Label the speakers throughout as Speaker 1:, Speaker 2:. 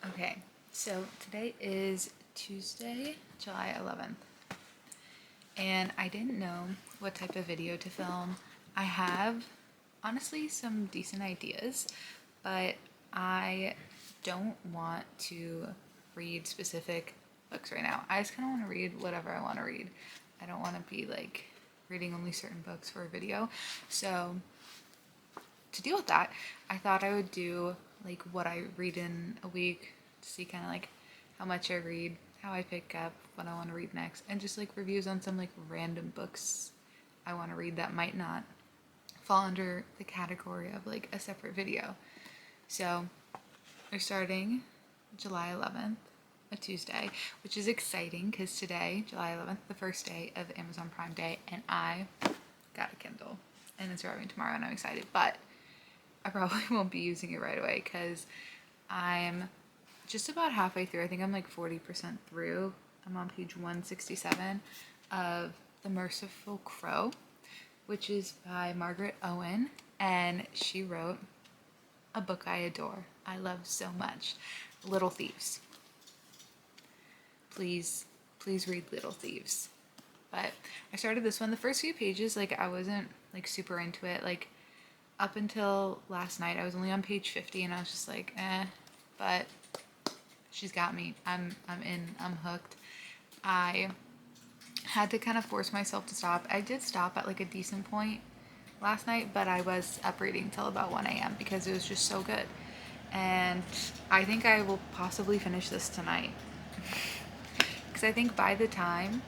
Speaker 1: Okay, so today is Tuesday, July 11th, and I didn't know what type of video to film. I have honestly some decent ideas, but I don't want to read specific books right now. I just kind of want to read whatever I want to read. I don't want to be like reading only certain books for a video. So to deal with that, I thought I would do like what I read in a week to see kind of like how much I read, how I pick up what I want to read next, and just like reviews on some like random books I want to read that might not fall under the category of like a separate video. So we're starting July 11th, a Tuesday, which is exciting because today, July 11th, the first day of Amazon Prime Day, and I got a Kindle and it's arriving tomorrow and I'm excited, but I probably won't be using it right away because I'm just about halfway through. I think I'm like 40% through. I'm on page 167 of The Merciful Crow, which is by Margaret Owen, and she wrote a book I adore. I love so much. Little Thieves. Please read Little Thieves. But I started this one. The first few pages, like I wasn't like super into it. Like up until last night, I was only on page 50 and I was just like, but she's got me. I'm in. I'm hooked. I had to kind of force myself to stop. I did stop at like a decent point last night, but I was up reading till about 1 a.m. because it was just so good. And I think I will possibly finish this tonight. Because I think by the time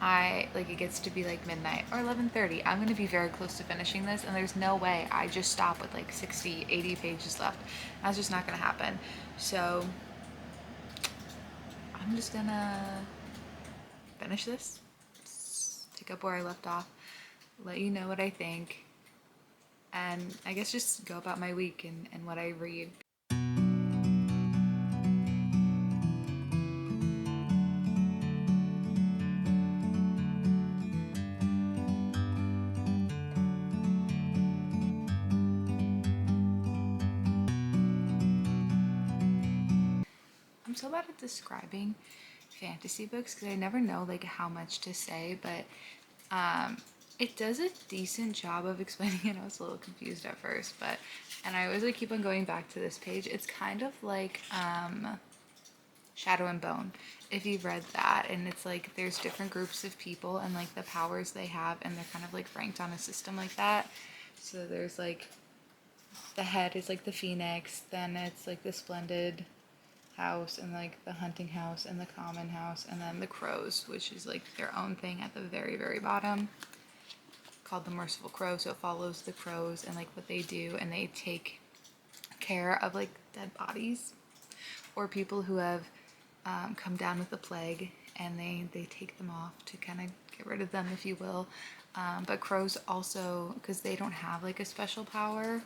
Speaker 1: it gets to be like midnight or 11:30, I'm going to be very close to finishing this, and there's no way I just stop with like 60, 80 pages left. That's just not going to happen. So I'm just gonna finish this, pick up where I left off, let you know what I think, and I guess just go about my week and what I read. I'm so bad at describing fantasy books because I never know like how much to say, but it does a decent job of explaining it. I was a little confused at first, and I always like keep on going back to this page. It's kind of like Shadow and Bone, if you've read that, and it's like there's different groups of people and like the powers they have, and they're kind of like ranked on a system like that. So there's like the head is like the phoenix, then it's like the splendid house, and like the hunting house and the common house, and then the crows, which is like their own thing at the very very bottom, called the Merciful Crow. So it follows the crows and like what they do, and they take care of like dead bodies or people who have come down with the plague, and they take them off to kind of get rid of them, if you will. But crows also, because they don't have like a special power,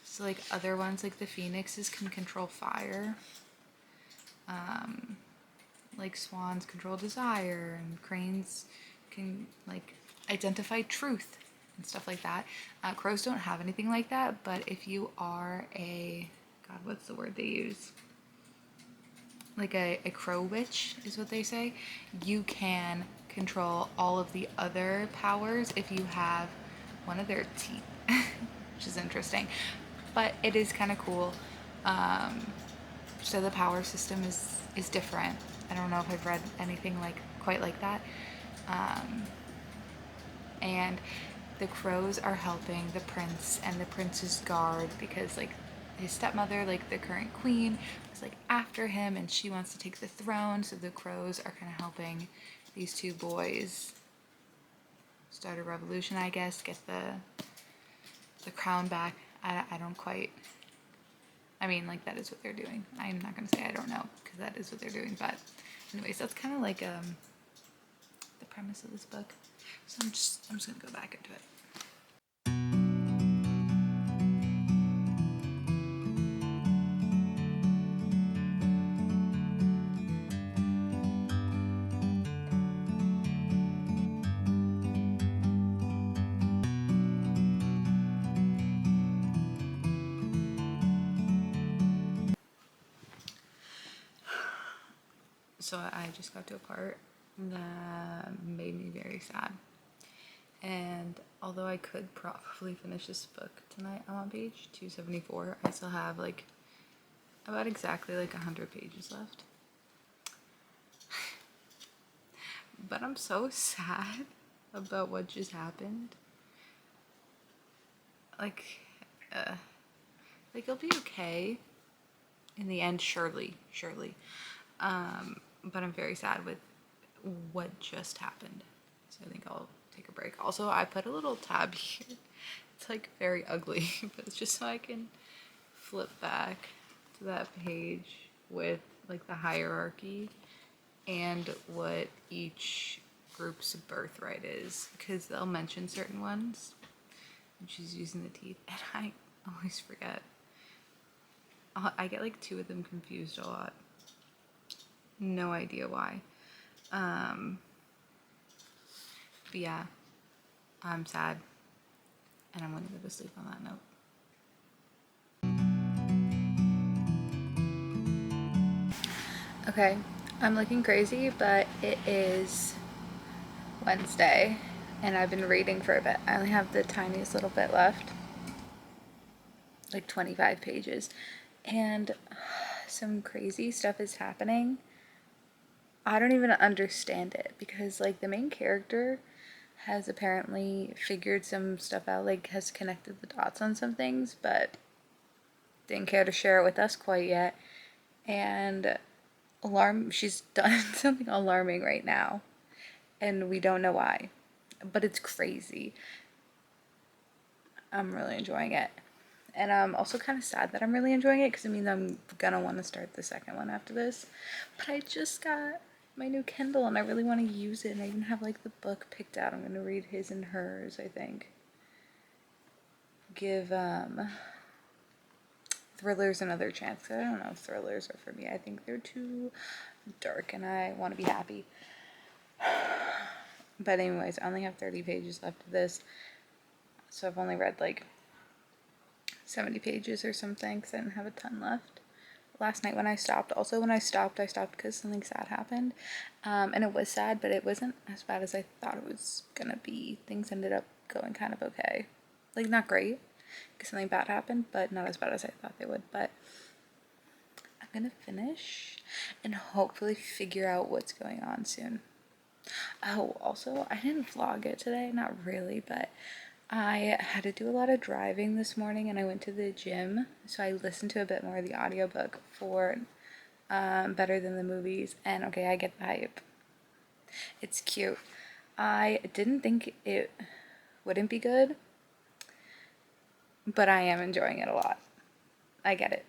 Speaker 1: so like other ones like the phoenixes can control fire, like swans control desire, and cranes can like identify truth and stuff like that. Crows don't have anything like that, but if you are God, what's the word they use? Like a crow witch is what they say. You can control all of the other powers if you have one of their teeth, which is interesting. But it is kind of cool. So the power system is different. I don't know if I've read anything like quite like that. And the crows are helping the prince and the prince's guard because like his stepmother, like the current queen, was like after him and she wants to take the throne. So the crows are kind of helping these two boys start a revolution, I guess, get the crown back. I don't quite. I mean, like that is what they're doing. I'm not gonna say I don't know because that is what they're doing. But anyways, that's kind of like the premise of this book. So I'm just gonna go back into it. So I just got to a part that made me very sad. And although I could probably finish this book tonight, I'm on page 274. I still have like about exactly like 100 pages left. But I'm so sad about what just happened. Like it'll be okay in the end, surely. But I'm very sad with what just happened. So I think I'll take a break. Also, I put a little tab here. It's like very ugly, but it's just so I can flip back to that page with like the hierarchy and what each group's birthright is, because they'll mention certain ones and she's using the teeth, and I always forget. I get like two of them confused a lot. No idea why. But yeah, I'm sad, and I'm gonna go to sleep on that note. Okay, I'm looking crazy, but it is Wednesday, and I've been reading for a bit. I only have the tiniest little bit left, like 25 pages, and some crazy stuff is happening. I don't even understand it, because like the main character has apparently figured some stuff out, like has connected the dots on some things, but didn't care to share it with us quite yet. And she's done something alarming right now, and we don't know why, but it's crazy. I'm really enjoying it, and I'm also kind of sad that I'm really enjoying it, because it means I'm gonna want to start the second one after this. But I just got my new Kindle and I really want to use it, and I even have like the book picked out. I'm gonna read his and hers, I think. Give thrillers another chance. I don't know if thrillers are for me. I think they're too dark and I want to be happy. But anyways, I only have 30 pages left of this, so I've only read like 70 pages or something, because I didn't have a ton left last night when I stopped. Also, when I stopped because something sad happened, and it was sad, but it wasn't as bad as I thought it was gonna be. Things ended up going kind of okay, like not great because something bad happened, but not as bad as I thought they would. But I'm gonna finish and hopefully figure out what's going on soon. Oh, also, I didn't vlog it today, not really, but I had to do a lot of driving this morning and I went to the gym, so I listened to a bit more of the audiobook for Better Than the Movies, and okay, I get the hype. It's cute. I didn't think it wouldn't be good, but I am enjoying it a lot. I get it.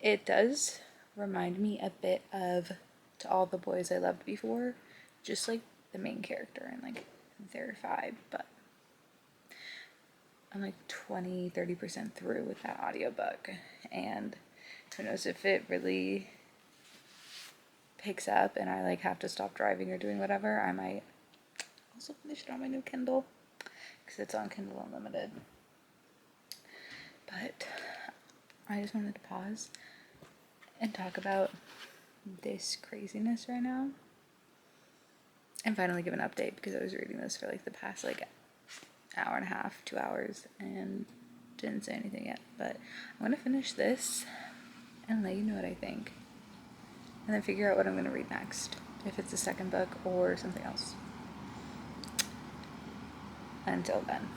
Speaker 1: It does remind me a bit of To All the Boys I Loved Before, just like the main character and like their vibe, but I'm like 20-30% through with that audiobook, and who knows if it really picks up and I like have to stop driving or doing whatever, I might also finish it on my new Kindle, because it's on Kindle Unlimited. But I just wanted to pause and talk about this craziness right now and finally give an update, because I was reading this for like the past like hour and a half, 2 hours, and didn't say anything yet. But I'm gonna finish this and let you know what I think, and then figure out what I'm gonna read next, if it's the second book or something else. Until then.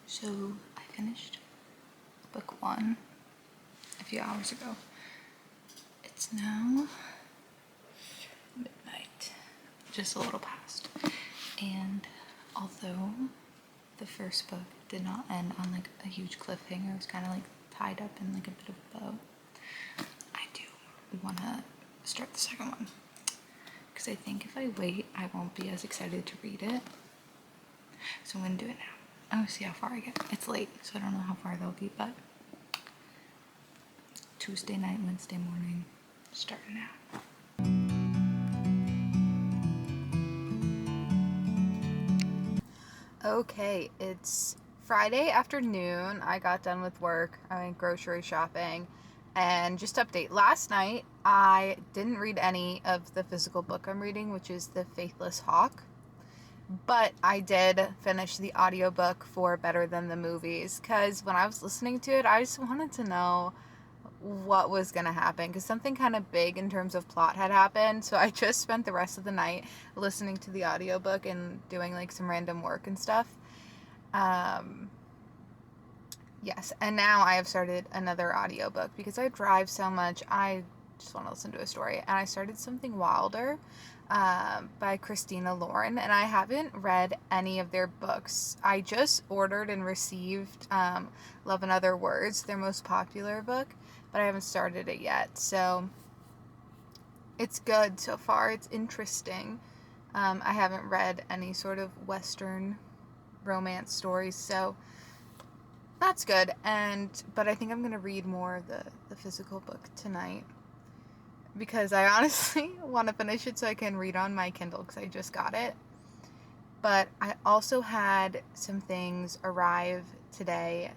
Speaker 1: So I finished book 1 a few hours ago. It's now midnight, just a little past. And although the first book did not end on like a huge cliffhanger, it was kind of like tied up in like a bit of a bow, I do want to start the second one, because I think if I wait I won't be as excited to read it. So I'm gonna do it now. I'm gonna see how far I get. It's late, so I don't know how far they'll be, but Tuesday night, Wednesday morning, starting out. Okay, it's Friday afternoon. I got done with work. I went grocery shopping. And just update, last night I didn't read any of the physical book I'm reading, which is The Faithless Hawk. But I did finish the audiobook for Better Than the Movies, because when I was listening to it, I just wanted to know what was going to happen, because something kind of big in terms of plot had happened. So I just spent the rest of the night listening to the audiobook and doing like some random work and stuff. Yes, and now I have started another audiobook because I drive so much. I just want to listen to a story, and I started Something Wilder by Christina Lauren, and I haven't read any of their books. I just ordered and received Love and Other Words, their most popular book, but I haven't started it yet. So it's good so far. It's interesting. I haven't read any sort of Western romance stories, so that's good. But I think I'm gonna read more of the physical book tonight, because I honestly want to finish it so I can read on my Kindle, because I just got it. But I also had some things arrive today,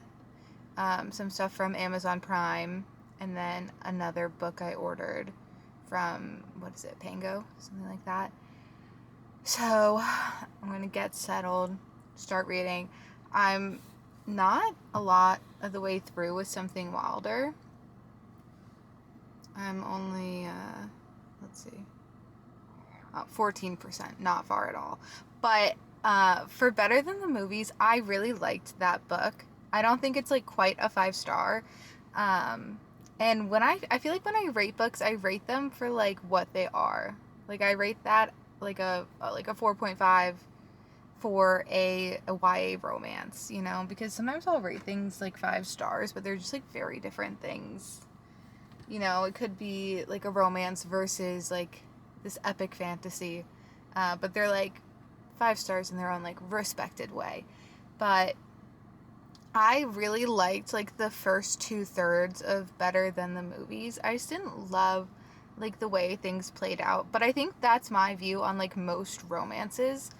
Speaker 1: some stuff from Amazon Prime, and then another book I ordered from, what is it, Pango, something like that. So I'm gonna get settled, start reading. I'm not a lot of the way through with Something Wilder. I'm only, 14%, not far at all. But for Better Than the Movies, I really liked that book. I don't think it's like quite a 5-star. And when I feel like when I rate books, I rate them for like what they are. Like I rate that like a 4.5 for a YA romance, you know, because sometimes I'll rate things like 5 stars, but they're just like very different things. You know, it could be like a romance versus like this epic fantasy, but they're like 5 stars in their own like respected way. But I really liked like the first 2/3 of Better Than the Movies. I just didn't love like the way things played out, but I think that's my view on like most romances.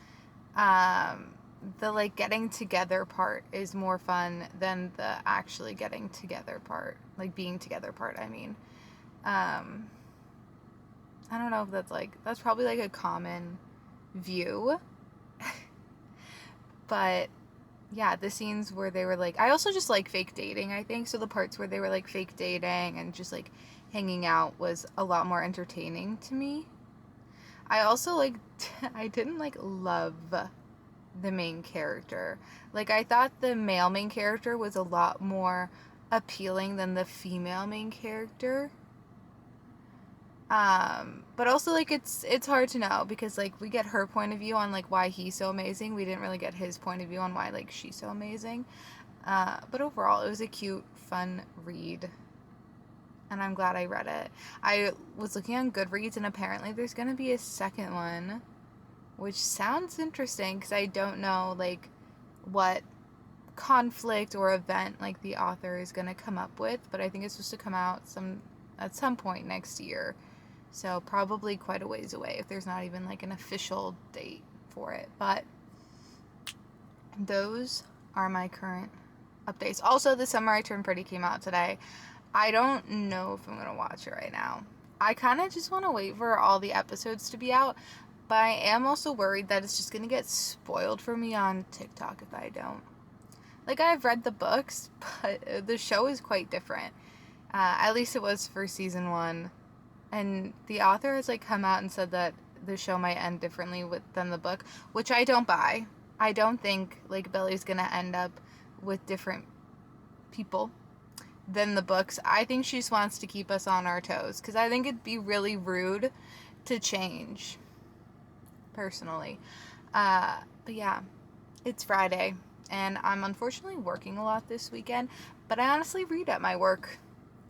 Speaker 1: The like getting together part is more fun than the actually getting together part, like being together part, I mean. I don't know if that's probably like a common view. But yeah, the scenes where they were like, I also just like fake dating, I think. So the parts where they were like fake dating and just like hanging out was a lot more entertaining to me. I also like, I didn't like love the main character. Like I thought the male main character was a lot more appealing than the female main character. But also like it's hard to know, because like we get her point of view on like why he's so amazing. We didn't really get his point of view on why like she's so amazing. But overall it was a cute, fun read, and I'm glad I read it. I was looking on Goodreads, and apparently there's gonna be a second one, which sounds interesting, because I don't know like what conflict or event like the author is gonna come up with, but I think it's supposed to come out at some point next year. So probably quite a ways away, if there's not even like an official date for it. But those are my current updates. Also, The Summer I Turned Pretty came out today. I don't know if I'm gonna watch it right now. I kind of just want to wait for all the episodes to be out, but I am also worried that it's just gonna get spoiled for me on TikTok if I don't. Like, I've read the books, but the show is quite different. At least it was for season 1. And the author has like come out and said that the show might end differently than the book, which I don't buy. I don't think like Belly's gonna end up with different people than the books. I think she just wants to keep us on our toes, because I think it'd be really rude to change, personally. But yeah, it's Friday, and I'm unfortunately working a lot this weekend, but I honestly read at my work.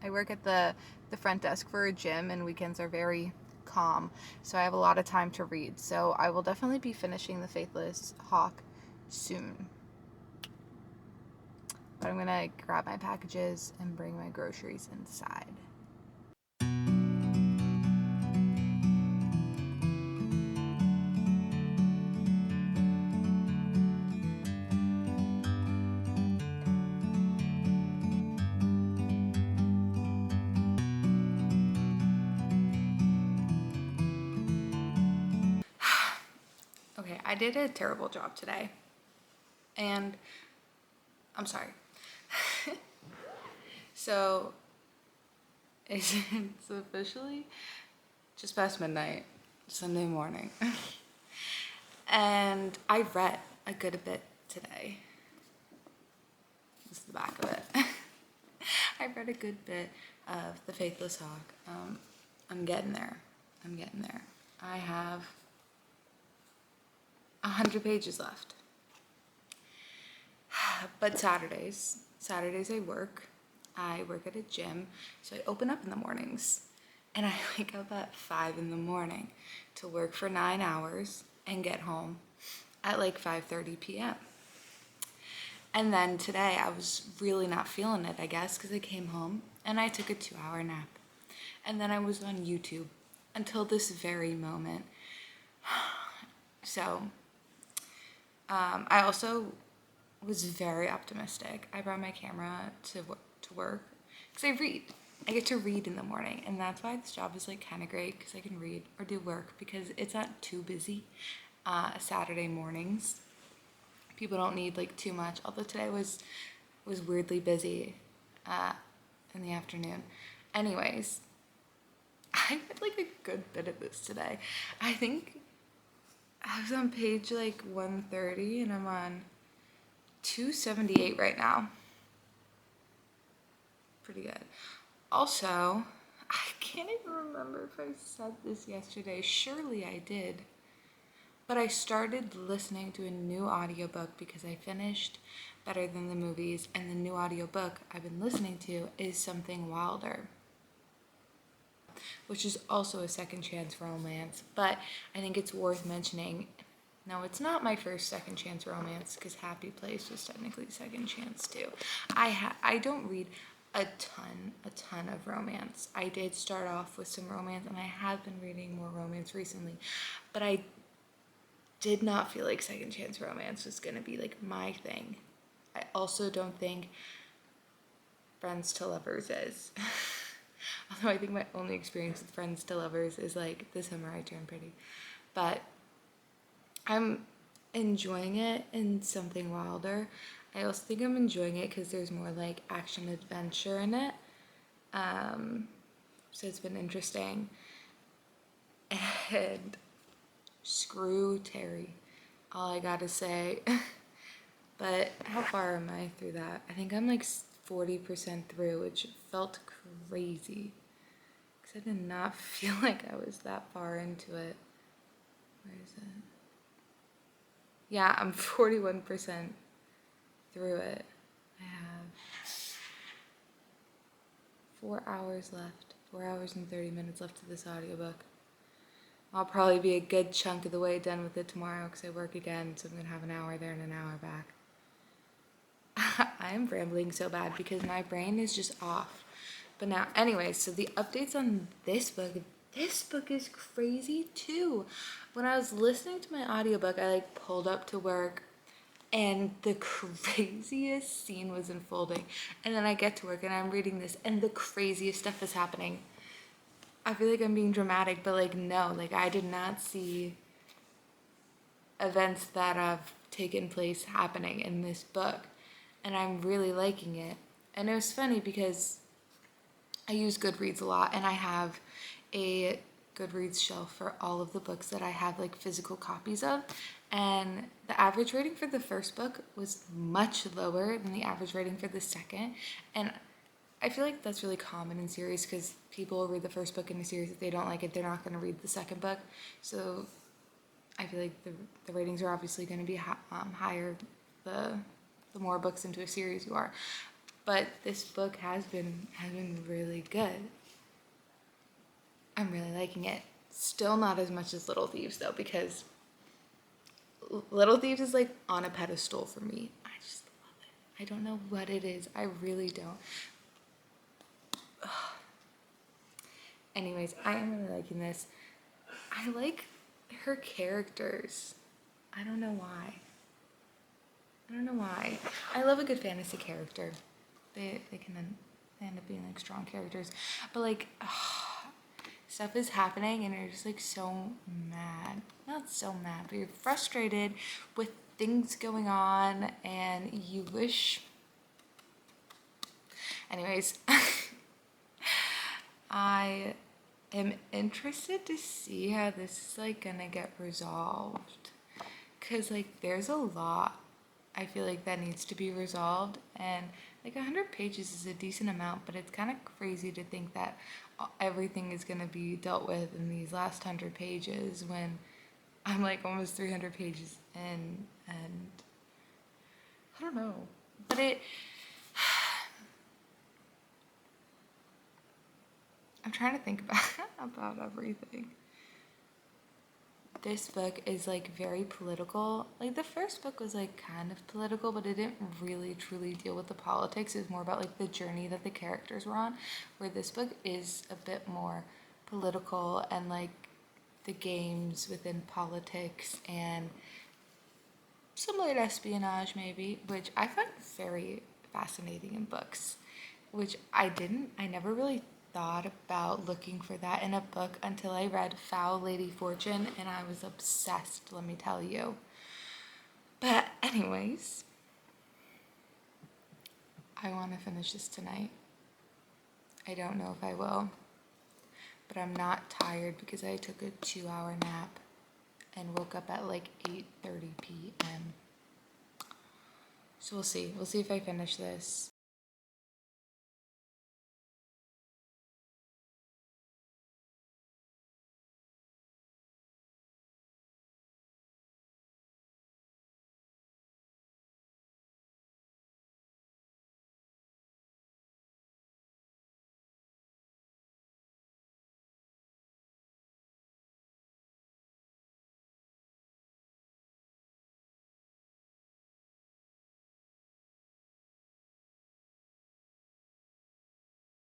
Speaker 1: I work at the front desk for a gym, and weekends are very calm, so I have a lot of time to read. So I will definitely be finishing The Faithless Hawk soon. But I'm gonna grab my packages and bring my groceries inside. I did a terrible job today. And I'm sorry. So it's officially just past midnight, Sunday morning. And I read a good bit today. This is the back of it. I read a good bit of The Faithless Hawk. I'm getting there. I have 100 pages left. But Saturdays I work. I work at a gym, so I open up in the mornings. And I wake up at 5 in the morning to work for 9 hours and get home at like 5:30 p.m. And then today I was really not feeling it, I guess, because I came home and I took a 2-hour nap. And then I was on YouTube until this very moment. So, I also was very optimistic. I brought my camera to work because I read. I get to read in the morning, and that's why this job is like kind of great, because I can read or do work because it's not too busy. Saturday mornings, people don't need like too much. Although today was weirdly busy in the afternoon. Anyways, I read like a good bit of this today. I think I was on page like 130 and I'm on 278 right now. Pretty good. Also, I can't even remember if I said this yesterday. Surely I did. But I started listening to a new audiobook because I finished Better Than the Movies, and the new audiobook I've been listening to is Something Wilder, which is also a second chance romance. But I think it's worth mentioning. No, it's not my first second chance romance, because Happy Place was technically second chance too. I don't read a ton of romance. I did start off with some romance, and I have been reading more romance recently, but I did not feel like second chance romance was gonna be like my thing. I also don't think Friends to Lovers is. Although I think my only experience with Friends to Lovers is like The Summer I Turned Pretty. But I'm enjoying it in Something Wilder. I also think I'm enjoying it because there's more like action adventure in it. So it's been interesting. And screw Terry. All I gotta say. But how far am I through that? I think I'm like 40% through, which felt crazy. Because I did not feel like I was that far into it. Where is it? Yeah, I'm 41% through it. I have 4 hours left. 4 hours and 30 minutes left of this audiobook. I'll probably be a good chunk of the way done with it tomorrow because I work again, so I'm going to have an hour there and an hour back. I am rambling so bad because my brain is just off. But now, anyway, so the updates on this book is crazy too. When I was listening to my audiobook, I like pulled up to work and the craziest scene was unfolding. And then I get to work and I'm reading this and the craziest stuff is happening. I feel like I'm being dramatic, but like no, like I did not see events that have taken place happening in this book. And I'm really liking it. And it was funny because I use Goodreads a lot, and I have a Goodreads shelf for all of the books that I have like physical copies of. And the average rating for the first book was much lower than the average rating for the second. And I feel like that's really common in series because people will read the first book in a series. If they don't like it, they're not going to read the second book. So I feel like the ratings are obviously going to be higher the more books into a series you are. But this book has been really good. I'm really liking it. Still not as much as Little Thieves though, because Little Thieves is like on a pedestal for me. I just love it. I don't know what it is. I really don't. Anyways, I am really liking this. I like her characters. I don't know why. I love a good fantasy character. They end up being like strong characters. But like stuff is happening and you're just like so mad. Not not so mad, but you're frustrated with things going on and you wish. Anyways, I am interested to see how this is like gonna get resolved. Cause like there's a lot I feel like that needs to be resolved, and like 100 pages is a decent amount, but it's kind of crazy to think that everything is gonna be dealt with in these last 100 pages when I'm like almost 300 pages in, and I don't know. But I'm trying to think about everything. This book is like very political. Like the first book was like kind of political, but it didn't really truly deal with the politics. It was more about like the journey that the characters were on, where this book is a bit more political and like the games within politics and similar to espionage maybe, which I find very fascinating in books, which I never really thought about looking for that in a book until I read Foul Lady Fortune, and I was obsessed, let me tell you. But anyways, I want to finish this tonight. I don't know if I will, but I'm not tired because I took a 2-hour nap and woke up at like 8:30 p.m. So we'll see. We'll see if I finish this.